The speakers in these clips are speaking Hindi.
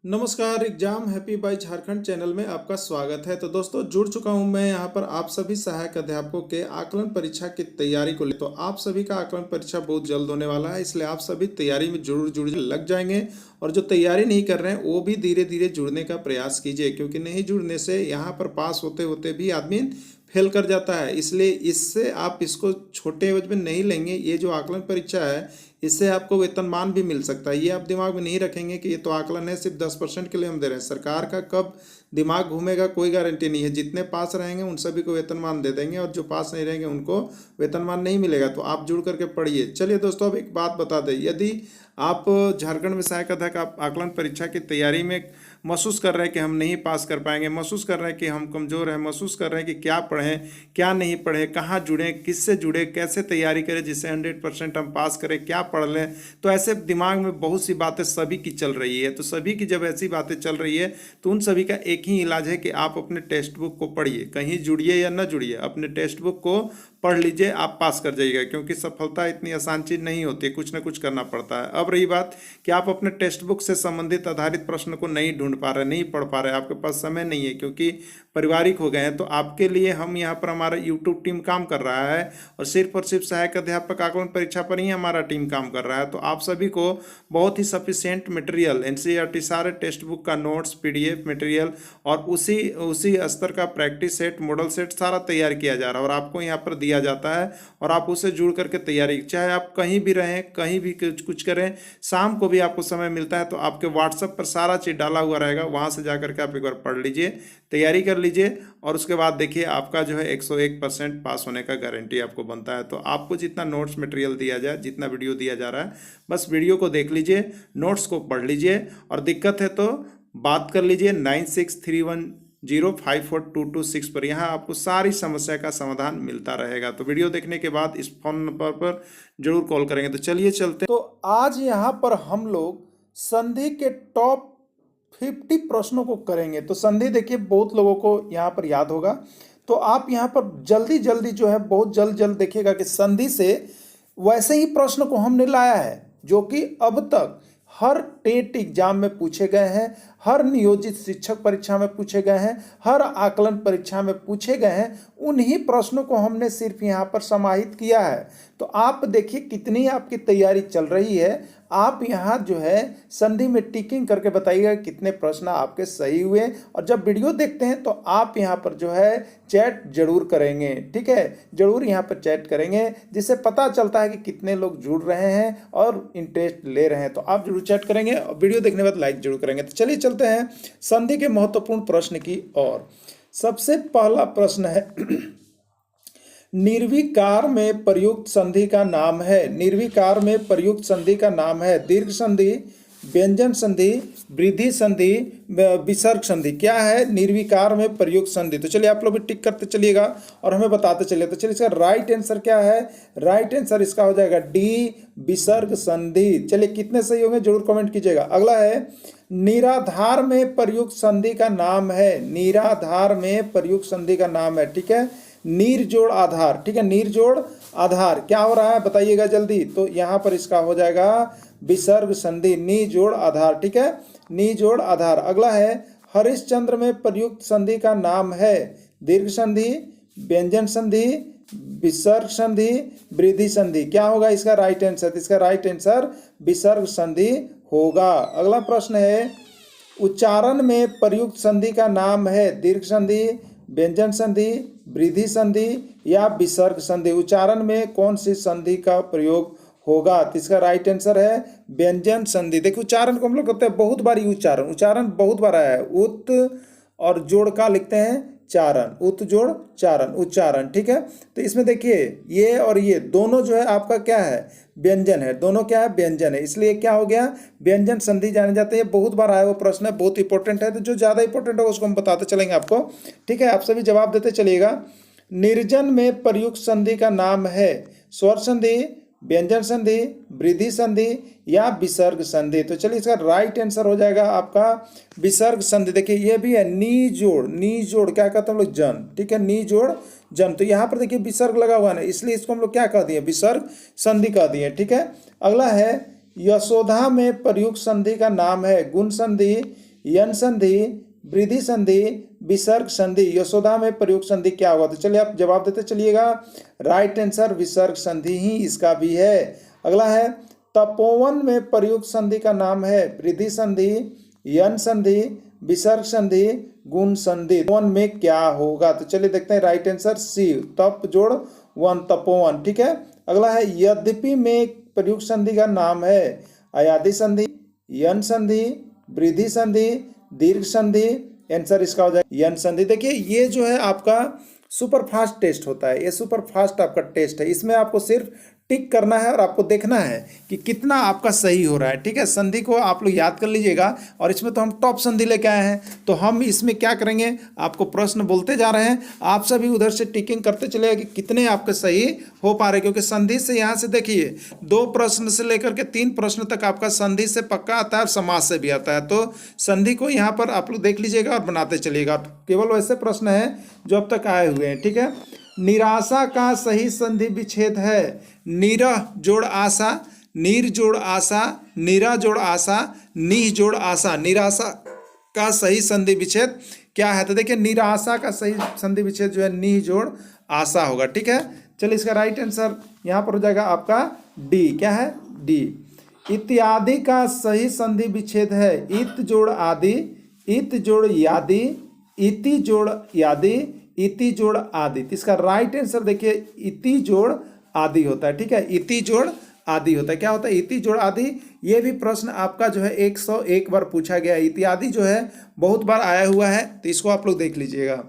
नमस्कार। Exam happy by Jharkhand channel में आपका स्वागत है। तो दोस्तों जुड़ चुका हूं मैं यहां पर आप सभी सहायक अध्यापकों के आकलन परीक्षा की तैयारी को ले। तो आप सभी का आकलन परीक्षा बहुत जल्द होने वाला है, इसलिए आप सभी तैयारी में जरूर जुड़ लग जाएंगे। और जो तैयारी नहीं कर रहे हैं वो भी धीरे धीरे जुड़ने का प्रयास कीजिए, क्योंकि नहीं जुड़ने से यहाँ पर पास होते होते भी आदमी फेल कर जाता है। इसलिए इससे आप इसको छोटे एवज में नहीं लेंगे। ये जो आकलन परीक्षा है इससे आपको वेतनमान भी मिल सकता है। ये आप दिमाग में नहीं रखेंगे कि ये तो आकलन है, सिर्फ 10% के लिए हम दे रहे हैं। सरकार का कब दिमाग घूमेगा कोई गारंटी नहीं है। जितने पास रहेंगे उन सभी को वेतनमान दे देंगे और जो पास नहीं रहेंगे उनको वेतनमान नहीं मिलेगा। तो आप जुड़ करके पढ़िए। चलिए दोस्तों, अब एक बात बता दें, यदि आप झारखंड में सहायक अध्यापक आकलन परीक्षा की तैयारी में महसूस कर रहे हैं कि हम नहीं पास कर पाएंगे, महसूस कर रहे हैं कि हम कमज़ोर हैं, महसूस कर रहे हैं कि क्या पढ़ें क्या नहीं पढ़ें, कहाँ जुड़ें, किससे जुड़ें, कैसे तैयारी करें जिससे 100% हम पास करें, क्या पढ़ लें, तो ऐसे दिमाग में बहुत सी बातें सभी की चल रही है। तो सभी की जब ऐसी बातें चल रही है तो उन सभी का एक ही इलाज है कि आप अपने टेक्स्ट बुक को पढ़िए। कहीं जुड़िए या न जुड़िए, अपने टेक्स्ट बुक को पढ़ लीजिए, आप पास कर जाइएगा। क्योंकि सफलता इतनी आसान चीज़ नहीं होती है, कुछ ना कुछ करना पड़ता है। अब रही बात कि आप अपने टेक्स्ट बुक से संबंधित आधारित प्रश्न को नहीं ढूंढ पा रहे, नहीं पढ़ पा रहे, आपके पास समय नहीं है क्योंकि पारिवारिक हो गए हैं, तो आपके लिए हम यहाँ पर हमारा यूट्यूब टीम काम कर रहा है और सिर्फ सहायक अध्यापक आकलन परीक्षा पर ही हमारा टीम काम कर रहा है। तो आप सभी को बहुत ही सफिशिएंट मटेरियल, एनसीईआरटी सारे टेक्स्ट बुक का नोट्स, पीडीएफ मटेरियल और उसी स्तर का प्रैक्टिस सेट, मॉडल सेट सारा तैयार किया जा रहा है और आपको यहाँ पर दिया जाता है और आप उसे जुड़ करके तैयारी, चाहे आप कहीं भी रहें, कहीं भी कुछ करें, शाम को भी आपको समय मिलता है तो आपके व्हाट्सएप पर सारा चीज़ डाला हुआ रहेगा, वहाँ से जा करके आप एक बार पढ़ लीजिए, तैयारी कर लीजिए और उसके बाद देखिए आपका जो है 101% पास होने का गारंटी आपको बनता है। तो आपको जितना नोट्स मटेरियल दिया जाए, जितना वीडियो दिया जा रहा है, बस वीडियो को देख लीजिए, नोट्स को पढ़ लीजिए और दिक्कत है तो बात कर लीजिए 9631054226 पर। यहाँ आपको सारी समस्या का समाधान मिलता रहेगा। तो वीडियो देखने के बाद इस फोन नंबर पर जरूर कॉल करेंगे। तो चलिए चलते। तो आज यहाँ पर हम लोग संधि के टॉप 50 प्रश्नों को करेंगे। तो संधि देखिए बहुत लोगों को यहाँ पर याद होगा, तो आप यहाँ पर जल्दी जल्दी जो है बहुत जल्द देखिएगा कि संधि से वैसे ही प्रश्न को हमने लाया है जो कि अब तक हर टेट एग्जाम में पूछे गए हैं, हर नियोजित शिक्षक परीक्षा में पूछे गए हैं, हर आकलन परीक्षा में पूछे गए हैं। उन्हीं प्रश्नों को हमने सिर्फ यहाँ पर समाहित किया है। तो आप देखिए कितनी आपकी तैयारी चल रही है। आप यहाँ जो है संधि में टिकिंग करके बताइएगा कितने प्रश्न आपके सही हुए। और जब वीडियो देखते हैं तो आप यहाँ पर जो है चैट जरूर करेंगे, ठीक है, जरूर यहाँ पर चैट करेंगे, जिससे पता चलता है कि कितने लोग जुड़ रहे हैं और इंटरेस्ट ले रहे हैं। तो आप जरूर चैट करेंगे और वीडियो देखने के बाद लाइक जरूर करेंगे। तो चलिए चलते हैं संधि के महत्वपूर्ण प्रश्न की ओर। सबसे पहला प्रश्न है निर्विकार में प्रयुक्त संधि का नाम है। निर्विकार में प्रयुक्त संधि का नाम है दीर्घ संधि, व्यंजन संधि, वृद्धि संधि, विसर्ग संधि। क्या है निर्विकार में प्रयुक्त संधि? तो चलिए आप लोग भी टिक करते चलिएगा और हमें बताते चलिए। तो चलिए इसका राइट आंसर क्या है? राइट आंसर इसका हो जाएगा डी, विसर्ग संधि। चलिए कितने सही होंगे जरूर कमेंट कीजिएगा। अगला है निराधार में प्रयुक्त संधि का नाम है। निराधार में प्रयुक्त संधि का नाम है, ठीक है, नीर जोड़ आधार, ठीक है, नीर जोड़ आधार। क्या हो रहा है बताइएगा जल्दी। तो यहाँ पर इसका हो जाएगा विसर्ग संधि, नी जोड़ आधार, ठीक है, नी जोड़ आधार। अगला है हरिश्चंद्र में प्रयुक्त संधि का नाम है दीर्घ संधि, व्यंजन संधि, विसर्ग संधि, वृद्धि संधि। क्या होगा इसका राइट आंसर? इसका राइट आंसर विसर्ग संधि होगा। अगला प्रश्न है उच्चारण में प्रयुक्त संधि का नाम है दीर्घ संधि, व्यंजन संधि, वृद्धि संधि या विसर्ग संधि। उच्चारण में कौन सी संधि का प्रयोग होगा? तो इसका राइट आंसर है व्यंजन संधि। देखिए उच्चारण को हम लोग कहते हैं बहुत बार उच्चारण बहुत बार आया है। उत और जोड़ का लिखते हैं चारण, उत जोड़ चारण, उच्चारण, ठीक है। तो इसमें देखिए ये और ये दोनों जो है आपका क्या है? व्यंजन है, दोनों क्या है? व्यंजन है, इसलिए क्या हो गया व्यंजन संधि जाने जाते हैं। बहुत बार आया वो प्रश्न है, बहुत इंपॉर्टेंट है। तो जो ज़्यादा इंपॉर्टेंट है उसको हम बताते चलेंगे आपको, ठीक है, आप सभी जवाब देते चलिएगा। निर्जन में प्रयुक्त संधि का नाम है स्वर संधि, व्यंजन संधि, वृद्धि संधि या विसर्ग संधि। तो चलिए इसका राइट आंसर हो जाएगा आपका विसर्ग संधि। देखिए ये भी है नी जोड़, नी जोड़ क्या कहते हैं हम लोग? जन, ठीक है, नी जोड़ जन। तो यहाँ पर देखिए विसर्ग लगा हुआ है, इसलिए इसको हम लोग क्या कह दिए? विसर्ग संधि कह दिए, ठीक है। अगला है यशोदा में प्रयुक्त संधि का नाम है गुण संधि, यन संधि, वृद्धि संधि, विसर्ग संधि। यशोदा में प्रयुक्त संधि क्या होगा? तो चलिए आप जवाब देते चलिएगा। राइट आंसर विसर्ग संधि ही इसका भी है। अगला है तपोवन में प्रयुक्त संधि का नाम है वृद्धि संधि, यन संधि, विसर्ग संधि, गुण संधि। तपोवन में क्या होगा? तो चलिए देखते हैं। राइट आंसर सी, तप जोड़ वन, तपोवन। ठीक है। अगला है यद्यपि में प्रयुक्त संधि का नाम है अयादि संधि, यन संधि, वृद्धि संधि, दीर्घ संधि। आंसर इसका हो जाएगा यन संधि। देखिए ये जो है आपका सुपर फास्ट टेस्ट होता है, ये सुपर फास्ट आपका टेस्ट है। इसमें आपको सिर्फ टिक करना है और आपको देखना है कि कितना आपका सही हो रहा है। ठीक है, संधि को आप लोग याद कर लीजिएगा। और इसमें तो हम टॉप संधि लेके आए हैं, तो हम इसमें क्या करेंगे, आपको प्रश्न बोलते जा रहे हैं, आप सभी उधर से टिकिंग करते चलेगा कि कितने आपके सही हो पा रहे। क्योंकि संधि से यहाँ से देखिए 2 प्रश्न से लेकर के 3 प्रश्न तक आपका संधि से पक्का आता है और समाज से भी आता है। तो संधि को यहाँ पर आप लोग देख लीजिएगा और बनाते चलिएगा। केवल वैसे प्रश्न है जो अब तक आए हुए हैं। ठीक है। निराशा का सही संधि विच्छेद है निरह जोड़ आशा, नीर जोड़ आशा, नीरा जोड़ आशा, नीह जोड़ आशा। निराशा का सही संधि विच्छेद क्या है? तो देखिए निराशा का सही संधि विच्छेद जो है नीह जोड़ आशा होगा। ठीक है। चलिए इसका राइट आंसर यहाँ पर हो जाएगा आपका डी। क्या है? डी। इत्यादि का सही संधि विच्छेद है इत जोड़ आदि, इत जोड़ यादि, इति जोड़ यादि, इति जोड़ आदि। तो इसका राइट आंसर देखिए इति जोड़ आदि होता है। ठीक है, इति जोड़ आदि होता है। क्या होता है? इति जोड़ आदि। ये भी प्रश्न आपका जो है 101 बार पूछा गया है। इत्यादि जो है बहुत बार आया हुआ है, तो इसको आप लोग देख लीजिएगा।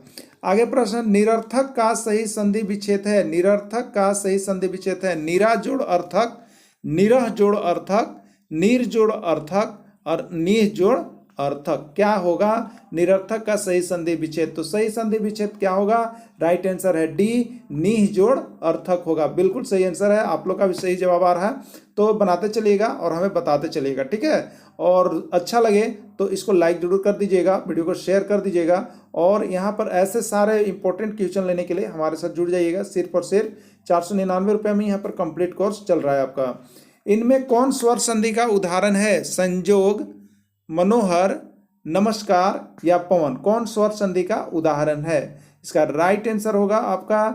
आगे प्रश्न निरर्थक का सही संधि विच्छेद है, निरर्थक का सही संधि विच्छेद है निरा जोड़ अर्थक, निरह जोड़ अर्थक, नीर जोड़ अर्थक और नीह जोड़ अर्थक। क्या होगा निरर्थक का सही संधि विच्छेद? तो सही संधि विच्छेद क्या होगा? राइट आंसर है डी, नीह जोड़ अर्थक होगा। बिल्कुल सही आंसर है, आप लोग का भी सही जवाब आ रहा है। तो बनाते चलिएगा और हमें बताते चलिएगा। ठीक है। और अच्छा लगे तो इसको लाइक जरूर कर दीजिएगा, वीडियो को शेयर कर दीजिएगा। और यहाँ पर ऐसे सारे इंपॉर्टेंट क्वेश्चन लेने के लिए हमारे साथ जुड़ जाइएगा। सिर्फ और सिर्फ 499 रुपये में यहाँ पर कंप्लीट कोर्स चल रहा है आपका। इनमें कौन स्वर संधि का उदाहरण है? संजोग, मनोहर, नमस्कार या पवन। कौन स्वर संधि का उदाहरण है? इसका राइट आंसर होगा आपका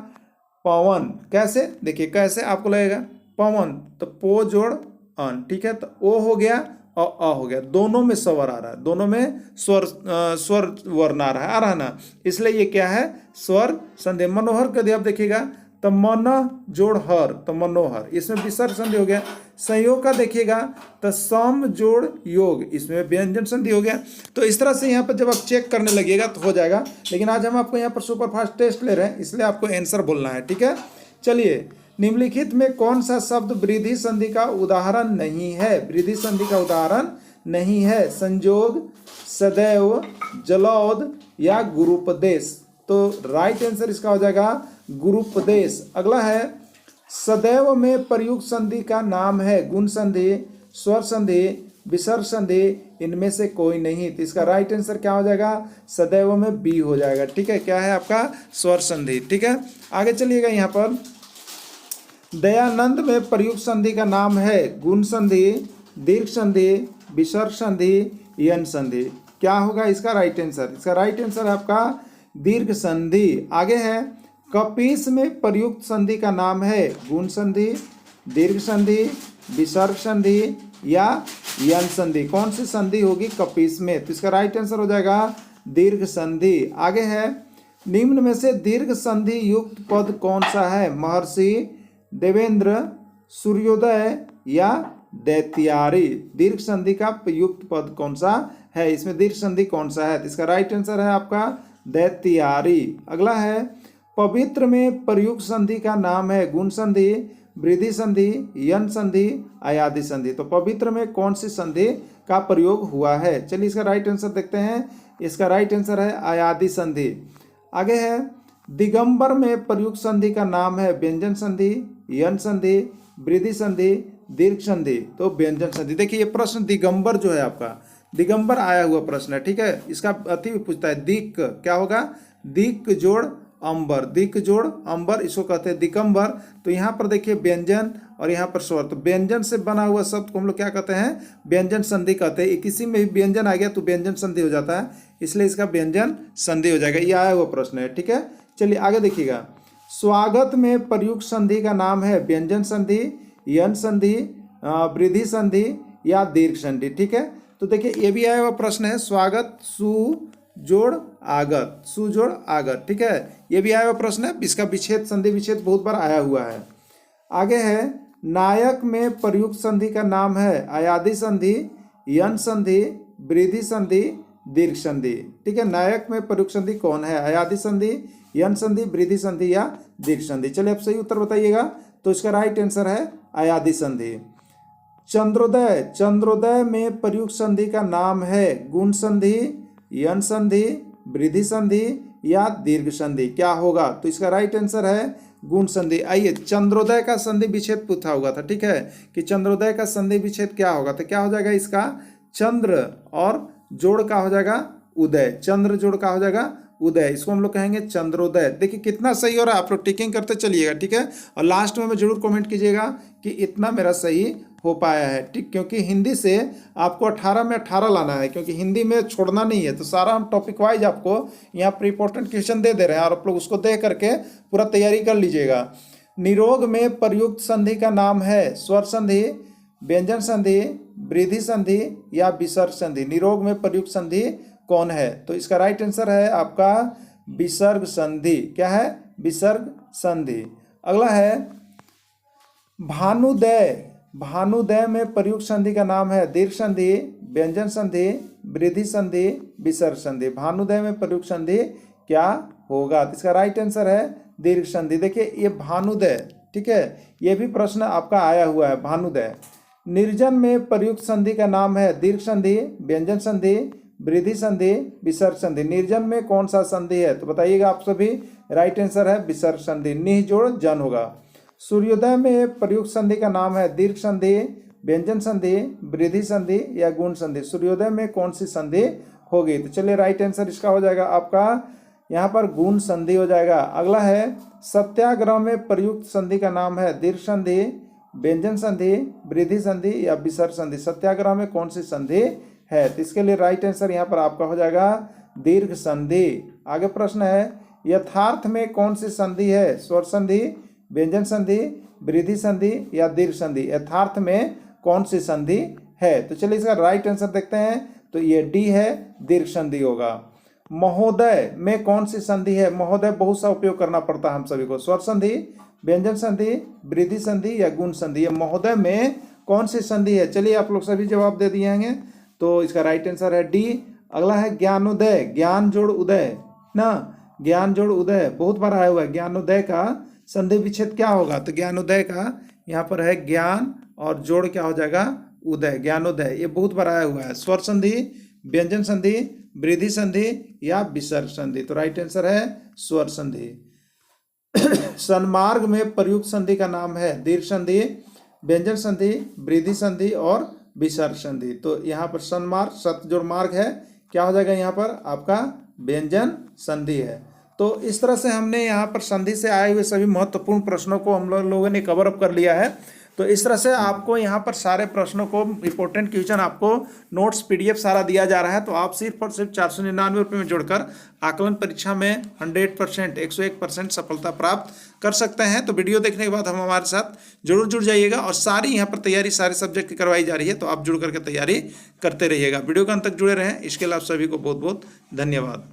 पवन। कैसे? देखिए कैसे आपको लगेगा। पवन तो पो जोड़ अन। ठीक है, तो ओ हो गया और अ हो गया, दोनों में स्वर आ रहा है, दोनों में स्वर वर्ण आ रहा है ना, इसलिए ये क्या है? स्वर संधि। मनोहर का यदि आप देखिएगा तो मन जोड़ हर, तो मनोहर, इसमें विसर्ग संधि हो गया। संयोग का देखिएगा तो सम जोड़ योग, इसमें व्यंजन संधि हो गया। तो इस तरह से यहाँ पर जब आप चेक करने लगिएगा तो हो जाएगा। लेकिन आज हम आपको यहाँ पर सुपर फास्ट टेस्ट ले रहे हैं, इसलिए आपको आंसर बोलना है। ठीक है। चलिए निम्नलिखित में कौन सा शब्द वृद्धि संधि का उदाहरण नहीं है? वृद्धि संधि का उदाहरण नहीं है। संजोग, सदैव, जलौद या गुरुपदेश। तो राइट आंसर इसका हो जाएगा गुरुपदेश। अगला है सदैव में प्रयुक्त संधि का नाम है गुण संधि, स्वर संधि, विसर्ग संधि। इनमें से कोई नहीं। तो इसका राइट आंसर क्या हो जाएगा? सदैव में बी हो जाएगा। ठीक है, क्या है आपका? स्वर संधि। ठीक है, आगे चलिएगा। यहाँ पर दयानंद में प्रयुक्त संधि का नाम है गुण संधि, दीर्घ संधि, विसर्ग संधि, यन संधि। क्या होगा इसका राइट आंसर? इसका राइट आंसर है आपका दीर्घ संधि। आगे है कपीस में प्रयुक्त संधि का नाम है गुण संधि, दीर्घ संधि, विसर्ग संधि या यन संधि। कौन सी संधि होगी कपीस में? तो इसका राइट आंसर हो जाएगा दीर्घ संधि। आगे है निम्न में से दीर्घ संधि युक्त पद कौन सा है? महर्षि, देवेंद्र, सूर्योदय या दैत्यारी। दीर्घ संधि का युक्त पद कौन सा है? इसमें दीर्घ संधि कौन सा है? तो इसका राइट आंसर है आपका दैत्यारी। अगला है पवित्र में प्रयुक्त संधि का नाम है गुण संधि, वृद्धि संधि, यन संधि, अयादि संधि। तो पवित्र में कौन सी संधि का प्रयोग हुआ है? चलिए इसका राइट आंसर देखते हैं। इसका राइट आंसर है अयादि संधि। आगे है दिगंबर में प्रयुक्त संधि का नाम है व्यंजन संधि, यन संधि, वृद्धि संधि, दीर्घ संधि। तो व्यंजन संधि। देखिए ये प्रश्न दिगंबर जो है आपका दिगंबर आया हुआ प्रश्न है। ठीक है, इसका अति भी पूछता है दिक। क्या होगा? दिक जोड़ अंबर, दिक जोड़ अंबर, इसको कहते हैं दिगंबर। तो यहाँ पर देखिए व्यंजन और यहाँ पर स्वर। तो व्यंजन से बना हुआ शब्द को हम लोग क्या कहते हैं, व्यंजन संधि कहते हैं। किसी में भी व्यंजन आ गया तो व्यंजन संधि हो जाता है, इसलिए इसका व्यंजन संधि हो जाएगा। ये आया हुआ प्रश्न है, ठीक है। चलिए आगे देखिएगा। स्वागत में प्रयुक्त संधि का नाम है व्यंजन संधि, यन संधि, वृद्धि संधि या दीर्घ संधि, ठीक है। तो देखिए ये भी आया हुआ प्रश्न है, स्वागत सु जोड़ आगत, सु जोड़ आगत, ठीक है। ये भी आया हुआ प्रश्न है, इसका विच्छेद संधि विच्छेद बहुत बार आया हुआ है। आगे है, नायक में प्रयुक्त संधि का नाम है अयादि संधि, यन संधि, वृद्धि संधि, दीर्घ संधि, ठीक है। नायक में प्रयुक्त संधि कौन है, अयादि संधि, यन संधि, वृद्धि संधि या दीर्घ संधि। चलिए आप सही उत्तर बताइएगा। तो इसका राइट आंसर है अयादि संधि। चंद्रोदय, चंद्रोदय में प्रयुक्त संधि का नाम है गुण संधि, यन संधि, वृद्धि संधि या दीर्घ संधि, क्या होगा। तो इसका राइट आंसर है गुण संधि। आइए, चंद्रोदय का संधि विच्छेद पूछा हुआ था, ठीक है, कि चंद्रोदय का संधि विच्छेद क्या होगा। तो क्या हो जाएगा इसका, चंद्र और जोड़ का हो जाएगा उदय, चंद्र जोड़ का हो जाएगा उदय, इसको हम लोग कहेंगे चंद्रोदय। देखिए कितना सही हो रहा है, आप लोग टिकिंग करते चलिएगा, ठीक है। और लास्ट में जरूर कमेंट कीजिएगा कि इतना मेरा सही हो पाया है, ठीक, क्योंकि हिंदी से आपको 18 में 18 लाना है, क्योंकि हिंदी में छोड़ना नहीं है। तो सारा हम टॉपिक वाइज आपको यहाँ पर इंपॉर्टेंट क्वेश्चन दे रहे हैं और आप लोग उसको देख करके पूरा तैयारी कर लीजिएगा। निरोग में प्रयुक्त संधि का नाम है स्वर संधि, व्यंजन संधि, वृद्धि संधि या विसर्ग संधि। निरोग में प्रयुक्त संधि कौन है। तो इसका राइट आंसर है आपका विसर्ग संधि। क्या है, विसर्ग संधि। अगला है भानुदय, भानुदय में प्रयुक्त संधि का नाम है दीर्घ संधि, व्यंजन संधि, वृद्धि संधि, विसर्ग संधि। भानुदय में प्रयुक्त संधि क्या होगा। तो इसका राइट आंसर है दीर्घ संधि। देखिए ये भानुदय, ठीक है, ये भी प्रश्न आपका आया हुआ है, भानुदय। निर्जन में प्रयुक्त संधि का नाम है दीर्घ संधि, व्यंजन संधि, वृद्धि संधि, विसर्ग संधि। निर्जन में कौन सा संधि है। तो बताइएगा आप सभी। राइट आंसर है विसर्ग संधि, निह जोड़ जन होगा। सूर्योदय में प्रयुक्त संधि का नाम है दीर्घ संधि, व्यंजन संधि, वृद्धि संधि या गुण संधि। सूर्योदय में कौन सी संधि होगी। तो चलिए राइट आंसर इसका हो जाएगा आपका यहाँ पर गुण संधि हो जाएगा। अगला है सत्याग्रह में प्रयुक्त संधि का नाम है दीर्घ संधि, व्यंजन संधि, वृद्धि संधि या विसर्ग संधि। सत्याग्रह में कौन सी संधि है। तो इसके लिए राइट आंसर यहाँ पर आपका हो जाएगा दीर्घ संधि। आगे प्रश्न है, यथार्थ में कौन सी संधि है। स्वर संधि, व्यंजन संधि, वृद्धि संधि या दीर्घ संधि। यथार्थ में कौन सी संधि है। तो चलिए इसका राइट आंसर देखते हैं। तो ये डी है, दीर्घ संधि होगा। महोदय में कौन सी संधि है। महोदय बहुत सा उपयोग करना पड़ता है हम सभी को। स्वर संधि, व्यंजन संधि, वृद्धि संधि या गुण संधि। ये महोदय में कौन सी संधि है। चलिए आप लोग सभी जवाब दे दिए हैं, तो इसका राइट आंसर है डी। अगला है ज्ञानोदय, ज्ञान जोड़ उदय ना, ज्ञान जोड़ उदय बहुत बार आया हुआ है। ज्ञानोदय का संधि विच्छेद क्या होगा। तो ज्ञानोदय का यहाँ पर है ज्ञान और जोड़ क्या हो जाएगा उदय, ज्ञानोदय। ये बहुत बार आया हुआ है। स्वर संधि, व्यंजन संधि, वृद्धि संधि या विसर्ग संधि। तो राइट आंसर है स्वर संधि। सन्मार्ग में प्रयुक्त संधि का नाम है दीर्घ संधि, व्यंजन संधि, वृद्धि संधि और विसर्ग संधि। तो यहाँ पर सन्मार्ग सत जोड़ मार्ग है, क्या हो जाएगा यहाँ पर आपका व्यंजन संधि है। तो इस तरह से हमने यहाँ पर संधि से आए हुए सभी महत्वपूर्ण प्रश्नों को हम लोगों ने कवर अप कर लिया है। तो इस तरह से आपको यहाँ पर सारे प्रश्नों को इंपॉर्टेंट क्वेश्चन आपको नोट्स पीडीएफ सारा दिया जा रहा है। तो आप सिर्फ और सिर्फ 499 रुपये में जोड़कर आकलन परीक्षा में 100% 101% सफलता प्राप्त कर सकते हैं। तो वीडियो देखने के बाद हम हमारे साथ जरूर जुड़ जाइएगा और सारी यहाँ पर तैयारी सारे सब्जेक्ट की करवाई जा रही है। तो आप जुड़ करके तैयारी करते रहिएगा। वीडियो के अंत तक जुड़े रहें। इसके लिए आप सभी को बहुत बहुत धन्यवाद।